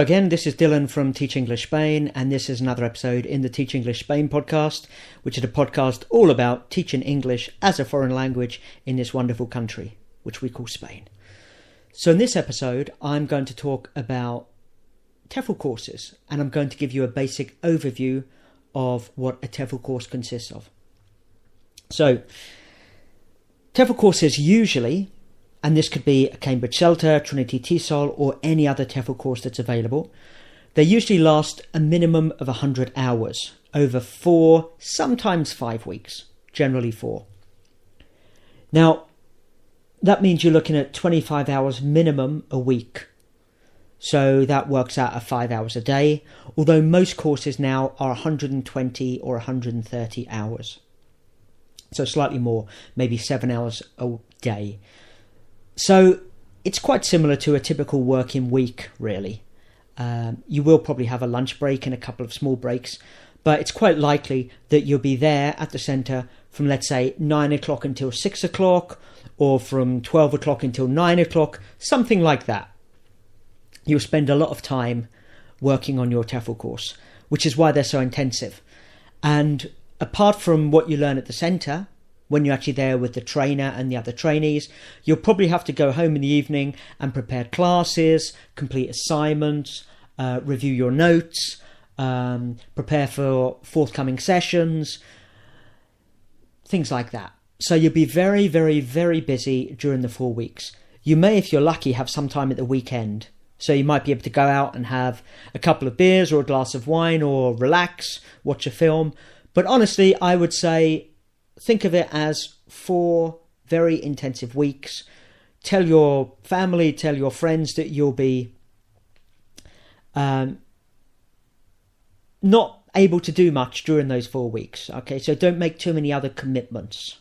Hello again, this is Dylan from Teach English Spain, and this is another episode in the Teach English Spain podcast, which is a podcast all about teaching English as a foreign language in this wonderful country, which we call Spain. So in this episode, I'm going to talk about TEFL courses, and I'm going to give you a basic overview of what a TEFL course consists of. So, TEFL courses usually, and this could be a Cambridge CELTA, Trinity TESOL, or any other TEFL course that's available. They usually last a minimum of 100 hours over 4, sometimes 5 weeks, generally 4. Now, that means you're looking at 25 hours minimum a week. So that works out at 5 hours a day, although most courses now are 120 or 130 hours. So slightly more, maybe 7 hours a day. So it's quite similar to a typical working week, really. You will probably have a lunch break and a couple of small breaks, but it's quite likely that you'll be there at the centre from, let's say, 9 o'clock until 6 o'clock, or from 12 o'clock until 9 o'clock, something like that. You'll spend a lot of time working on your TEFL course, which is why they're so intensive. And apart from what you learn at the centre, when you're actually there with the trainer and the other trainees, you'll probably have to go home in the evening and prepare classes, complete assignments, review your notes, prepare for forthcoming sessions, things like that. So you'll be very, very, very busy during the 4 weeks. You may, if you're lucky, have some time at the weekend. So you might be able to go out and have a couple of beers or a glass of wine or relax, watch a film. But honestly, I would say think of it as 4 very intensive weeks. Tell your family, tell your friends that you'll be not able to do much during those 4 weeks. Okay, so don't make too many other commitments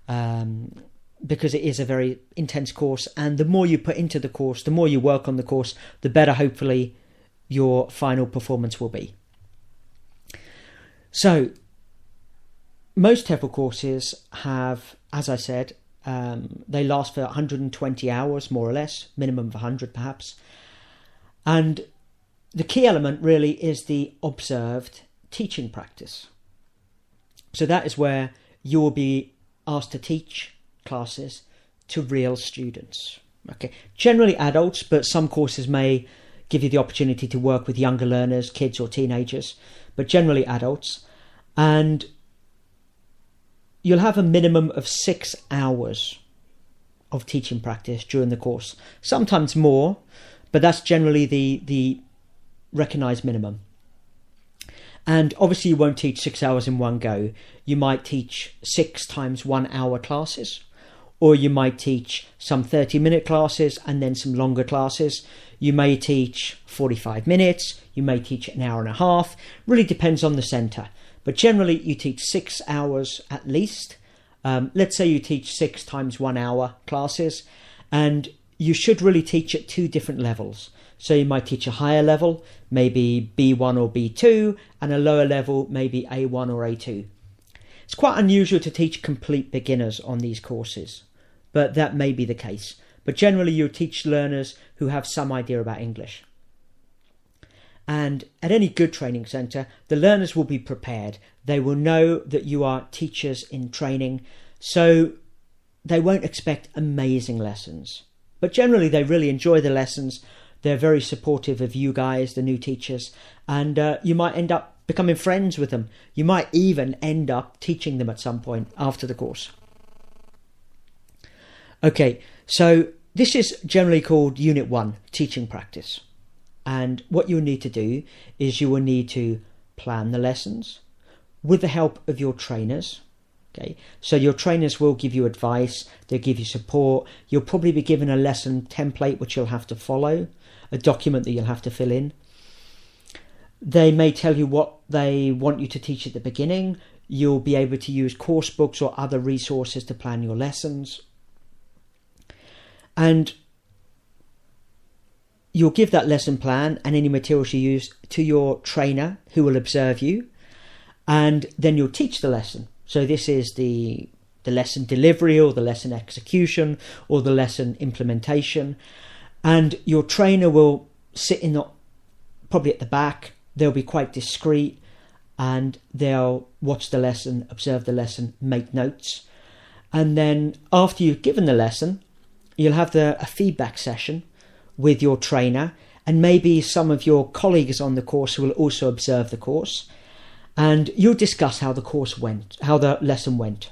because it is a very intense course. And the more you put into the course, the more you work on the course, the better hopefully your final performance will be. So, most TEFL courses have, as I said, they last for 120 hours, more or less, minimum of 100 perhaps. And the key element really is the observed teaching practice. So that is where you will be asked to teach classes to real students. Okay, generally adults, but some courses may give you the opportunity to work with younger learners, kids or teenagers, but generally adults. And you'll have a minimum of 6 hours of teaching practice during the course, sometimes more, but that's generally the recognised minimum. And obviously you won't teach 6 hours in one go. You might teach 6 times 1 hour classes, or you might teach some 30-minute classes and then some longer classes. You may teach 45 minutes, you may teach an hour and a half, really depends on the centre. But generally you teach 6 hours at least. Let's say you teach 6 times 1 hour classes, and you should really teach at 2 different levels. So you might teach a higher level, maybe B1 or B2, and a lower level, maybe A1 or A2. It's quite unusual to teach complete beginners on these courses, but that may be the case. But generally you teach learners who have some idea about English. And at any good training centre, the learners will be prepared. They will know that you are teachers in training, so they won't expect amazing lessons. But generally they really enjoy the lessons. They're very supportive of you guys, the new teachers, and you might end up becoming friends with them. You might even end up teaching them at some point after the course. Okay, so this is generally called Unit 1, Teaching Practice. And what you'll need to do is you will need to plan the lessons with the help of your trainers. Okay, so your trainers will give you advice, they'll give you support. You'll probably be given a lesson template which you'll have to follow, a document that you'll have to fill in. They may tell you what they want you to teach at the beginning. You'll be able to use course books or other resources to plan your lessons. And you'll give that lesson plan and any materials you use to your trainer who will observe you, and then you'll teach the lesson. So this is the lesson delivery or the lesson execution or the lesson implementation, and your trainer will sit probably at the back. They'll be quite discreet, and they'll watch the lesson, observe the lesson, make notes. And then after you've given the lesson, you'll have a feedback session with your trainer, and maybe some of your colleagues on the course who will also observe the course. And you'll discuss how the lesson went.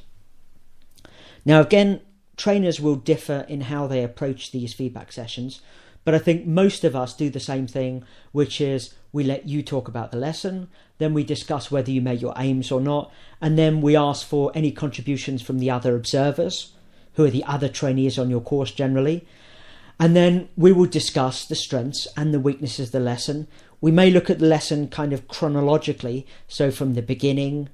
Now, again, trainers will differ in how they approach these feedback sessions, but I think most of us do the same thing, which is we let you talk about the lesson, then we discuss whether you met your aims or not, and then we ask for any contributions from the other observers, who are the other trainees on your course generally. And then we will discuss the strengths and the weaknesses of the lesson. We may look at the lesson kind of chronologically, so from the beginning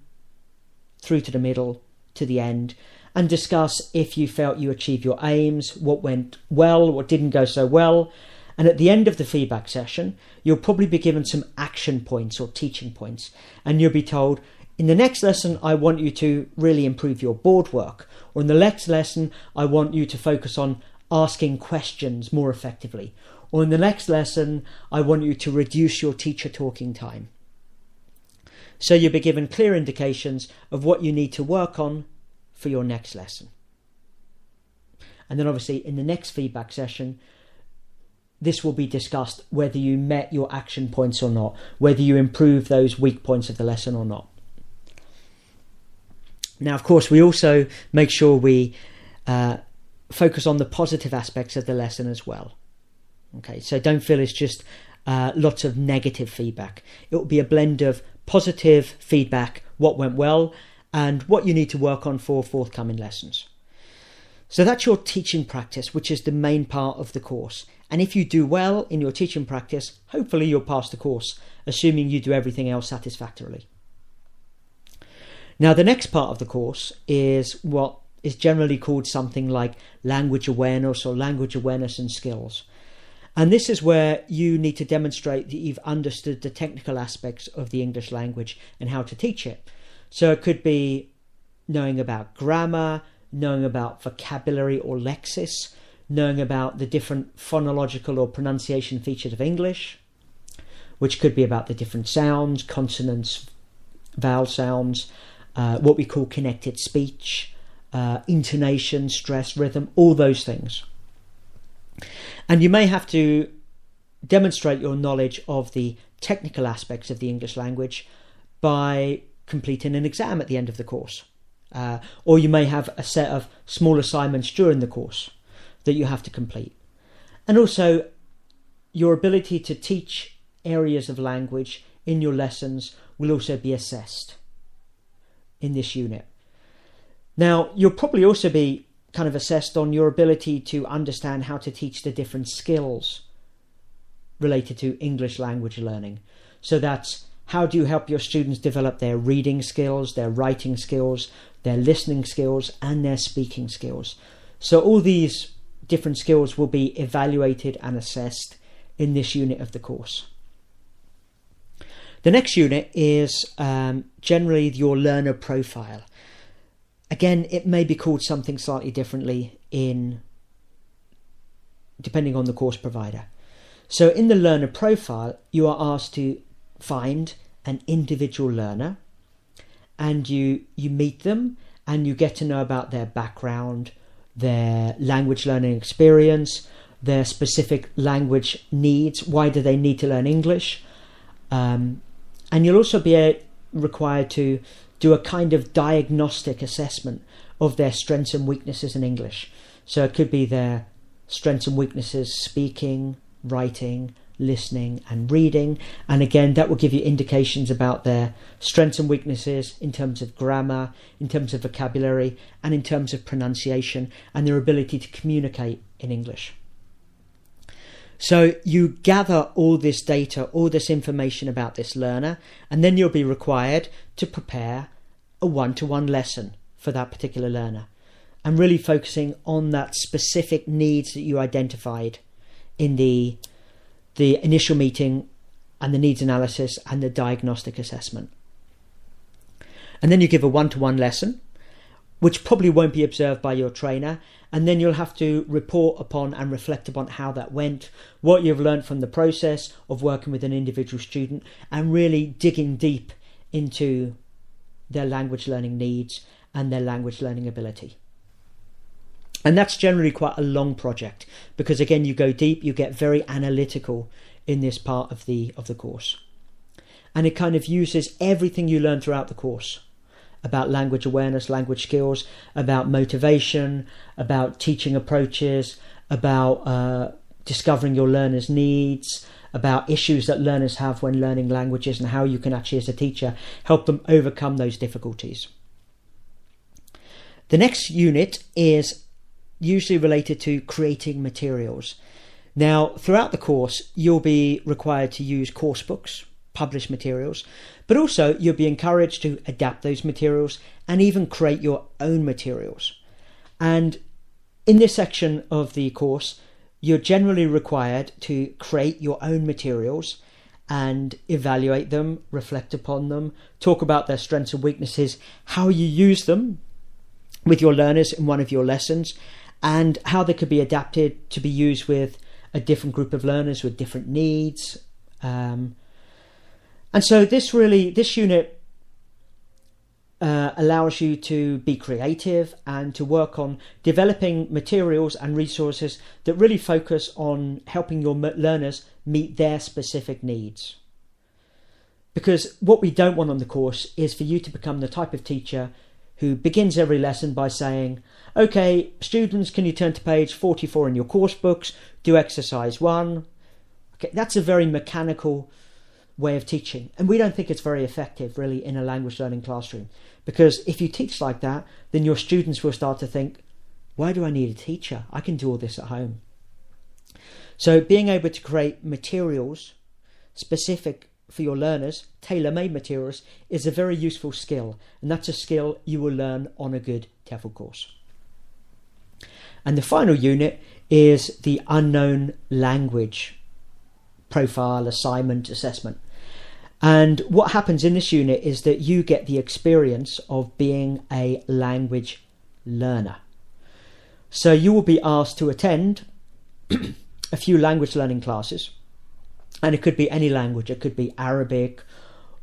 through to the middle to the end, and discuss if you felt you achieved your aims, what went well, what didn't go so well. And at the end of the feedback session, you'll probably be given some action points or teaching points, and you'll be told, in the next lesson, I want you to really improve your board work, or in the next lesson, I want you to focus on asking questions more effectively, or in the next lesson, I want you to reduce your teacher talking time. So you'll be given clear indications of what you need to work on for your next lesson. And then obviously in the next feedback session, this will be discussed whether you met your action points or not, whether you improved those weak points of the lesson or not. Now, of course, we also make sure we focus on the positive aspects of the lesson as well. Okay, so don't feel it's just lots of negative feedback. It will be a blend of positive feedback, what went well, and what you need to work on for forthcoming lessons. So that's your teaching practice, which is the main part of the course. And if you do well in your teaching practice, hopefully you'll pass the course, assuming you do everything else satisfactorily. Now, the next part of the course is what is generally called something like language awareness or language awareness and skills. And this is where you need to demonstrate that you've understood the technical aspects of the English language and how to teach it. So it could be knowing about grammar, knowing about vocabulary or lexis, knowing about the different phonological or pronunciation features of English, which could be about the different sounds, consonants, vowel sounds, what we call connected speech, intonation, stress, rhythm, all those things. And you may have to demonstrate your knowledge of the technical aspects of the English language by completing an exam at the end of the course. Or you may have a set of small assignments during the course that you have to complete. And also, your ability to teach areas of language in your lessons will also be assessed in this unit. Now, you'll probably also be kind of assessed on your ability to understand how to teach the different skills related to English language learning. So that's how do you help your students develop their reading skills, their writing skills, their listening skills, and their speaking skills. So all these different skills will be evaluated and assessed in this unit of the course. The next unit is generally your learner profile. Again, it may be called something slightly differently depending on the course provider. So in the learner profile, you are asked to find an individual learner, and you meet them and you get to know about their background, their language learning experience, their specific language needs. Why do they need to learn English? And you'll also be required to do a kind of diagnostic assessment of their strengths and weaknesses in English. So it could be their strengths and weaknesses speaking, writing, listening and reading. And again, that will give you indications about their strengths and weaknesses in terms of grammar, in terms of vocabulary, and in terms of pronunciation, and their ability to communicate in English. So you gather all this data, all this information about this learner, and then you'll be required to prepare a one-to-one lesson for that particular learner, and really focusing on that specific needs that you identified in the initial meeting and the needs analysis and the diagnostic assessment. And then you give a one-to-one lesson which probably won't be observed by your trainer. And then you'll have to report upon and reflect upon how that went, what you've learned from the process of working with an individual student, and really digging deep into their language learning needs and their language learning ability. And that's generally quite a long project because, again, you go deep, you get very analytical in this part of the course. And it kind of uses everything you learn throughout the course about language awareness, language skills, about motivation, about teaching approaches, about discovering your learners' needs, about issues that learners have when learning languages and how you can actually, as a teacher, help them overcome those difficulties. The next unit is usually related to creating materials. Now, throughout the course, you'll be required to use course books, published materials, but also you'll be encouraged to adapt those materials and even create your own materials. And in this section of the course, you're generally required to create your own materials and evaluate them, reflect upon them, talk about their strengths and weaknesses, how you use them with your learners in one of your lessons, and how they could be adapted to be used with a different group of learners with different needs. And so this unit allows you to be creative and to work on developing materials and resources that really focus on helping your learners meet their specific needs. Because what we don't want on the course is for you to become the type of teacher who begins every lesson by saying, okay, students, can you turn to page 44 in your course books, do exercise 1. Okay, that's a very mechanical way of teaching, and we don't think it's very effective really in a language learning classroom, because if you teach like that, then your students will start to think, why do I need a teacher? I can do all this at home. So being able to create materials specific for your learners, tailor-made materials, is a very useful skill, and that's a skill you will learn on a good TEFL course. And the final unit is the unknown language profile, assignment, assessment. And what happens in this unit is that you get the experience of being a language learner. So you will be asked to attend a few language learning classes, and it could be any language. It could be Arabic,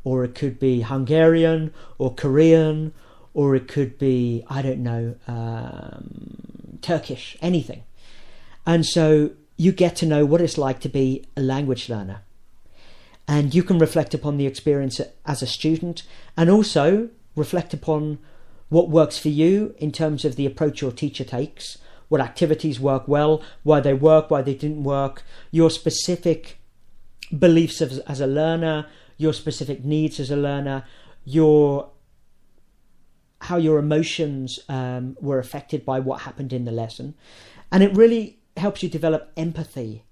or it could be Hungarian or Korean, or it could be, I don't know, Turkish, anything. And so you get to know what it's like to be a language learner. And you can reflect upon the experience as a student, and also reflect upon what works for you in terms of the approach your teacher takes, what activities work well, why they work, why they didn't work, your specific beliefs as a learner, your specific needs as a learner, how your emotions were affected by what happened in the lesson. And it really helps you develop empathy,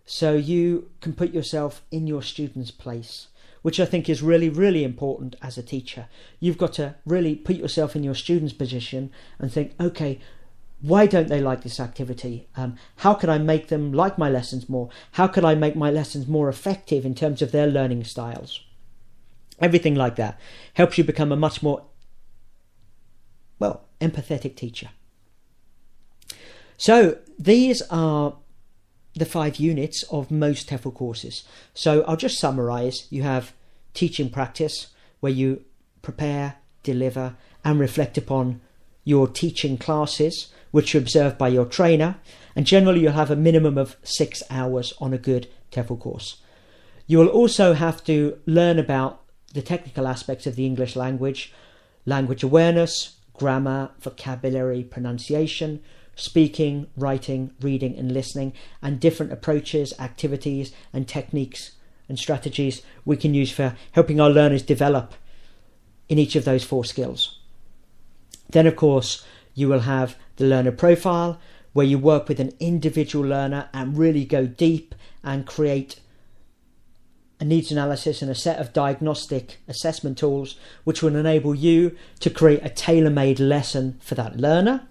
so you can put yourself in your student's place, which I think is really, really important as a teacher. You've got to really put yourself in your student's position and think, okay, why don't they like this activity? How can I make them like my lessons more? How can I make my lessons more effective in terms of their learning styles? Everything like that helps you become a much more, empathetic teacher. So these are the 5 units of most TEFL courses. So I'll just summarize. You have teaching practice, where you prepare, deliver, and reflect upon your teaching classes, which are observed by your trainer. And generally you'll have a minimum of 6 hours on a good TEFL course. You will also have to learn about the technical aspects of the English language, language awareness, grammar, vocabulary, pronunciation, speaking, writing, reading and listening, and different approaches, activities and techniques and strategies we can use for helping our learners develop in each of those 4 skills. Then, of course, you will have the learner profile, where you work with an individual learner and really go deep and create a needs analysis and a set of diagnostic assessment tools which will enable you to create a tailor-made lesson for that learner.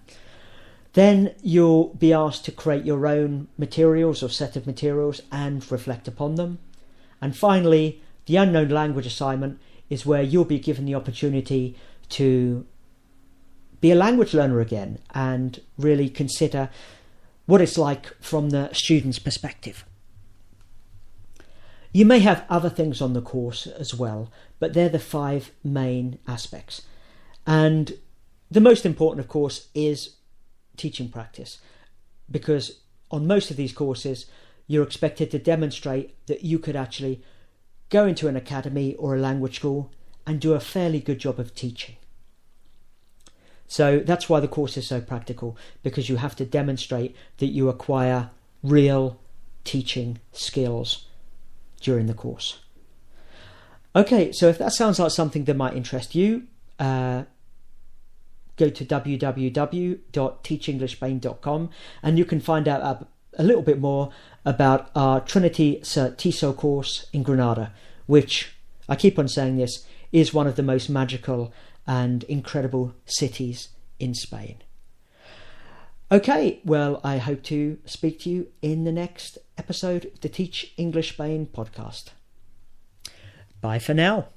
Then you'll be asked to create your own materials or set of materials and reflect upon them. And finally, the unknown language assignment is where you'll be given the opportunity to be a language learner again and really consider what it's like from the student's perspective. You may have other things on the course as well, but they're the 5 main aspects. And the most important, of course, is teaching practice, because on most of these courses, you're expected to demonstrate that you could actually go into an academy or a language school and do a fairly good job of teaching. So that's why the course is so practical, because you have to demonstrate that you acquire real teaching skills during the course. Okay, so if that sounds like something that might interest you, go to www.teachenglishspain.com and you can find out a little bit more about our Trinity Cert TEFL course in Granada, which, I keep on saying this, is one of the most magical and incredible cities in Spain. Okay, well, I hope to speak to you in the next episode of the Teach English Spain podcast. Bye for now.